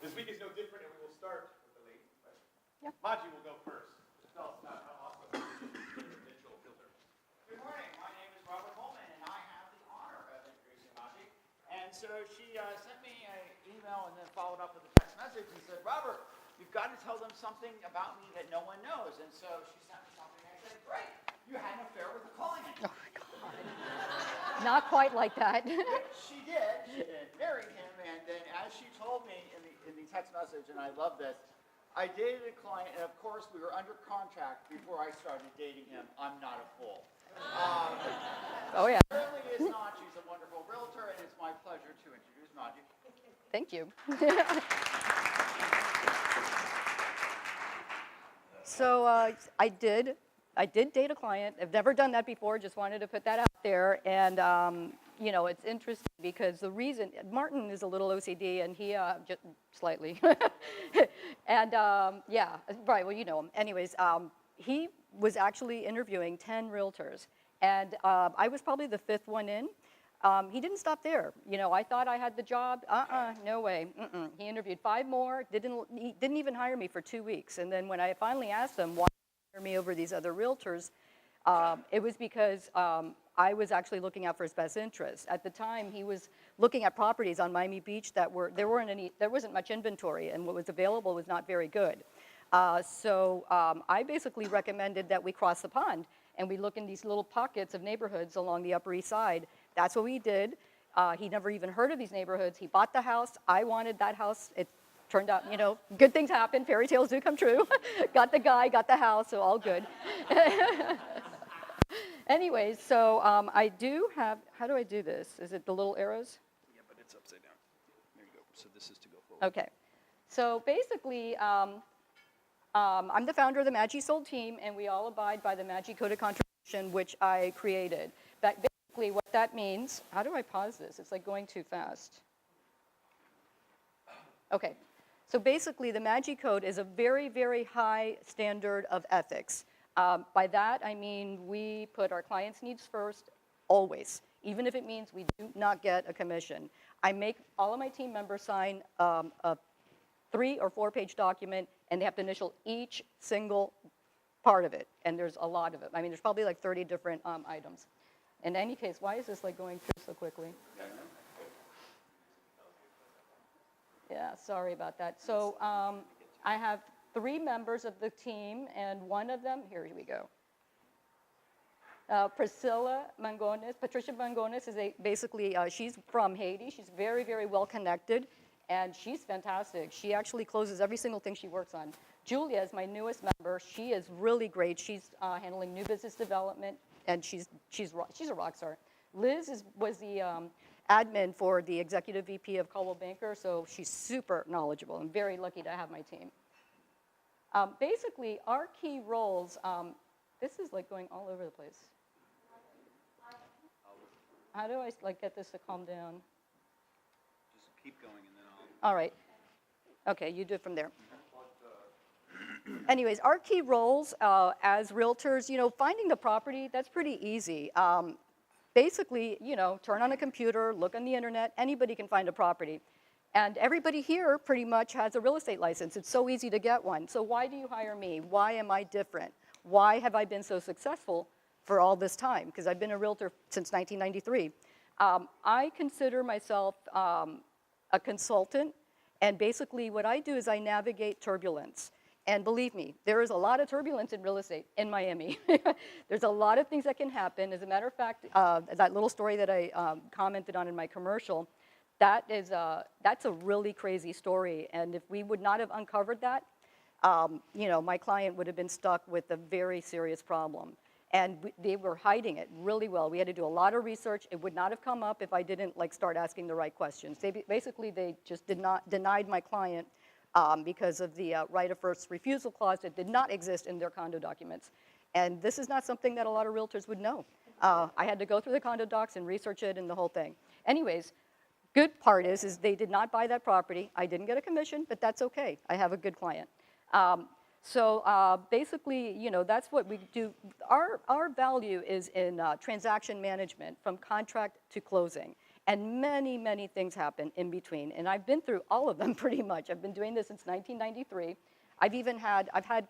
This week is no different, and we will start with the lady. Right? Yeah. Maji will go first. Tell us about how awesome residential filter. Good morning. My name is Robert Holman, and I have the honor of introducing Maji. And so she sent me an email and then followed up with a text message and said, Robert, you've got to tell them something about me that no one knows. And so she sent me something, and I said, great, you had an affair with the calling agent. Oh, my God. Not quite like that. She did, married him, and then as she told me in the text message, and I love this, I dated a client, and of course we were under contract before I started dating him. I'm not a fool. Oh, yeah. She really is not. She's a wonderful realtor, and it's my pleasure to introduce Maji. Thank you. So I did date a client. I've never done that before. Just wanted to put that out there. And you know, it's interesting because the reason Martin is a little OCD, and he just slightly, and yeah, right. Well, you know him. Anyways, he was actually interviewing 10 realtors, and I was probably the 5th one in. He didn't stop there. You know, I thought I had the job. No way. He interviewed 5 more. He didn't even hire me for 2 weeks. And then when I finally asked him why he hired me over these other realtors, it was because I was actually looking out for his best interest. At the time, he was looking at properties on Miami Beach that there wasn't much inventory, and what was available was not very good. So I basically recommended that we cross the pond and we look in these little pockets of neighborhoods along the Upper East Side. That's what we did. He never even heard of these neighborhoods. He bought the house. I wanted that house. It turned out, you know, good things happen. Fairy tales do come true. Got the guy, got the house, so all good. Anyways, so I do have, how do I do this? Is it the little arrows? Yeah, but it's upside down. There you go. So this is to go forward. Okay. So basically, I'm the founder of the Maji Sold team, and we all abide by the Maji Code of Contribution, which I created. But basically what that means, how do I pause this? It's like going too fast. Okay. So basically, the Maji Code is a very, very high standard of ethics. By that, I mean we put our clients' needs first, always, even if it means we do not get a commission. I make all of my team members sign a 3- or 4-page document, and they have to initial each single part of it, and there's a lot of it. I mean, there's probably like 30 different items. In any case, why is this like going through so quickly? Yeah, sorry about that. So I have 3 members of the team, and one of them, here we go. Patricia Mangones is basically, she's from Haiti. She's very, very well connected, and she's fantastic. She actually closes every single thing she works on. Julia is my newest member. She is really great. She's handling new business development, and she's a rock star. Liz was the admin for the executive VP of Coldwell Banker, so she's super knowledgeable. I'm very lucky to have my team. Basically, our key roles, this is like going all over the place. How do I like get this to calm down? Just keep going, and then I'll... All right. Okay, you do it from there. Anyways, our key roles as realtors, you know, finding the property, that's pretty easy. Basically, you know, turn on a computer, look on the internet, anybody can find a property. And everybody here pretty much has a real estate license. It's so easy to get one. So why do you hire me? Why am I different? Why have I been so successful for all this time? Because I've been a realtor since 1993. I consider myself a consultant, and basically what I do is I navigate turbulence. And believe me, there is a lot of turbulence in real estate in Miami. There's a lot of things that can happen. As a matter of fact, that little story that I commented on in my commercial, that's a really crazy story. And if we would not have uncovered that, you know, my client would have been stuck with a very serious problem. And they were hiding it really well. We had to do a lot of research. It would not have come up if I didn't like start asking the right questions. They just denied my client because of the right of first refusal clause that did not exist in their condo documents. And this is not something that a lot of realtors would know. I had to go through the condo docs and research it and the whole thing. Anyways, good part is they did not buy that property. I didn't get a commission, but that's okay. I have a good client. So basically, you know, that's what we do. Our value is in transaction management from contract to closing. And many, many things happen in between. And I've been through all of them pretty much. I've been doing this since 1993. I've had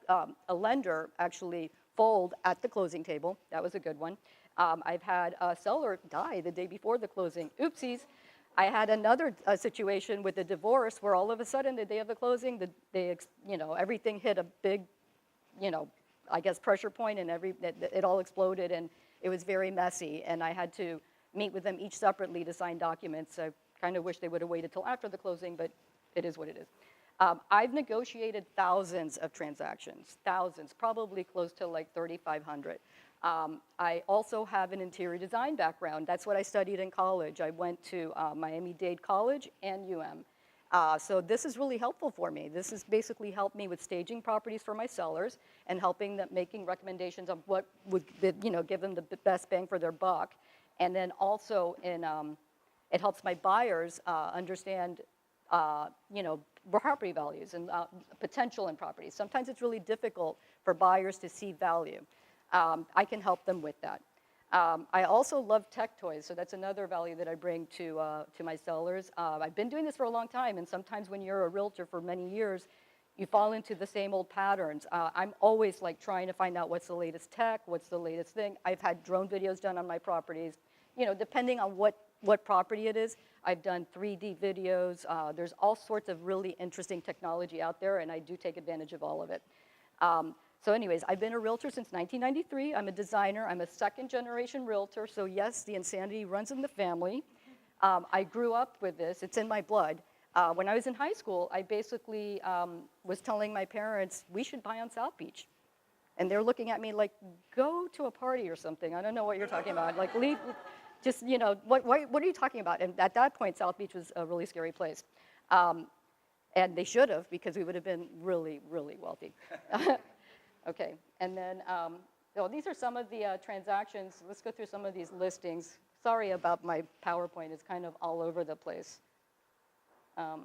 a lender actually fold at the closing table. That was a good one. I've had a seller die the day before the closing. Oopsies. I had another situation with a divorce where all of a sudden, the day of the closing, everything hit a big, I guess, pressure point, and it all exploded, and it was very messy. And I had to meet with them each separately to sign documents. I kind of wish they would have waited till after the closing, but it is what it is. I've negotiated thousands of transactions, thousands, probably close to like 3,500. I also have an interior design background. That's what I studied in college. I went to Miami-Dade College and So this is really helpful for me. This has basically helped me with staging properties for my sellers and helping them, making recommendations of what would give them the best bang for their buck. And then also it helps my buyers understand property values and potential in properties. Sometimes it's really difficult for buyers to see value. I can help them with that. I also love tech toys, so that's another value that I bring to my sellers. I've been doing this for a long time, and sometimes when you're a realtor for many years, you fall into the same old patterns. I'm always like trying to find out what's the latest tech, what's the latest thing. I've had drone videos done on my properties. Depending on what property it is, I've done 3D videos. There's all sorts of really interesting technology out there, and I do take advantage of all of it. So anyways, I've been a realtor since 1993. I'm a designer. I'm a second-generation realtor, so yes, the insanity runs in the family. I grew up with this. It's in my blood. When I was in high school, I basically was telling my parents, we should buy on South Beach. And they're looking at me like, go to a party or something. I don't know what you're talking about. Like, leave, just, what are you talking about? And at that point, South Beach was a really scary place. And they should have, because we would have been really, really wealthy. Okay, and then, these are some of the transactions. Let's go through some of these listings. Sorry about my PowerPoint. It's kind of all over the place. Now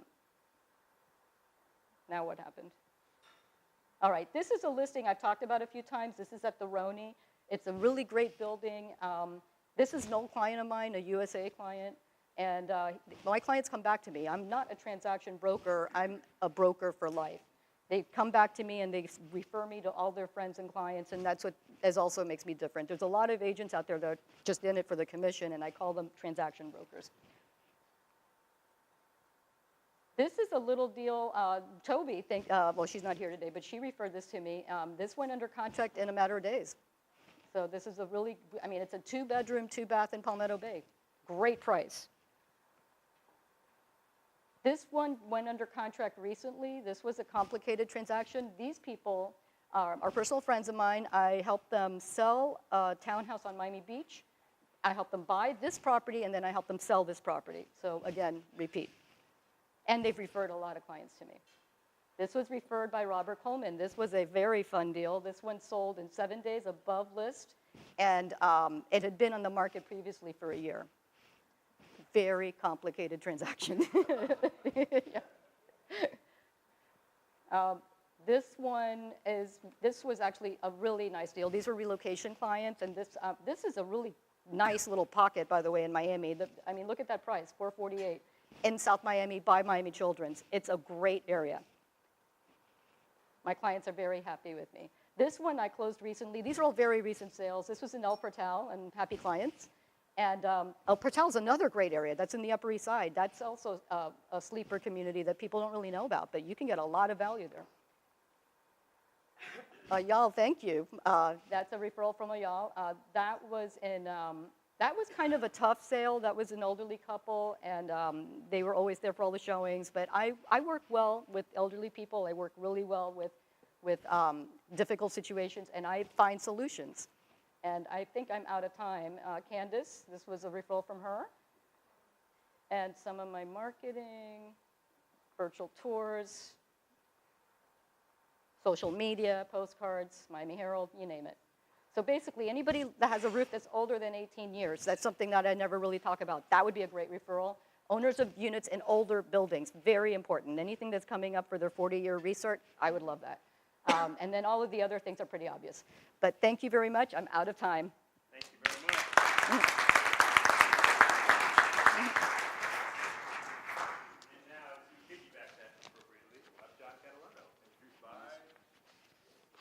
what happened? All right, this is a listing I've talked about a few times. This is at the Roni. It's a really great building. This is an old client of mine, a USA client. And my clients come back to me. I'm not a transaction broker. I'm a broker for life. They come back to me and they refer me to all their friends and clients, and that's what also makes me different. There's a lot of agents out there that are just in it for the commission, and I call them transaction brokers. This is a little deal. Toby, well, she's not here today, but she referred this to me. This went under contract in a matter of days. So this is it's a 2-bedroom, 2-bath in Palmetto Bay. Great price. This one went under contract recently. This was a complicated transaction. These people are personal friends of mine. I helped them sell a townhouse on Miami Beach. I helped them buy this property, and then I helped them sell this property. So again, repeat. And they've referred a lot of clients to me. This was referred by Robert Coleman. This was a very fun deal. This one sold in 7 days above list, and it had been on the market previously for a year. Very complicated transaction. Yeah. This was actually a really nice deal. These were relocation clients, and this is a really nice little pocket, by the way, in Miami. Look at that price, $448 in South Miami by Miami Children's. It's a great area. My clients are very happy with me. This one I closed recently. These are all very recent sales. This was in El Portal, and happy clients. And El Portal is another great area. That's in the Upper East Side. That's also a sleeper community that people don't really know about, but you can get a lot of value there. Y'all, thank you. That's a referral from y'all. That was kind of a tough sale. That was an elderly couple, and they were always there for all the showings. But I work well with elderly people. I work really well with difficult situations, and I find solutions. And I think I'm out of time. Candace, this was a referral from her. And some of my marketing, virtual tours, social media, postcards, Miami Herald, you name it. So basically, anybody that has a roof that's older than 18 years, that's something that I never really talk about. That would be a great referral. Owners of units in older buildings, very important. Anything that's coming up for their 40-year restart, I would love that. And then all of the other things are pretty obvious. But thank you very much. I'm out of time. Thank you very much.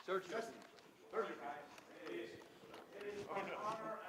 Sergio. It is an honor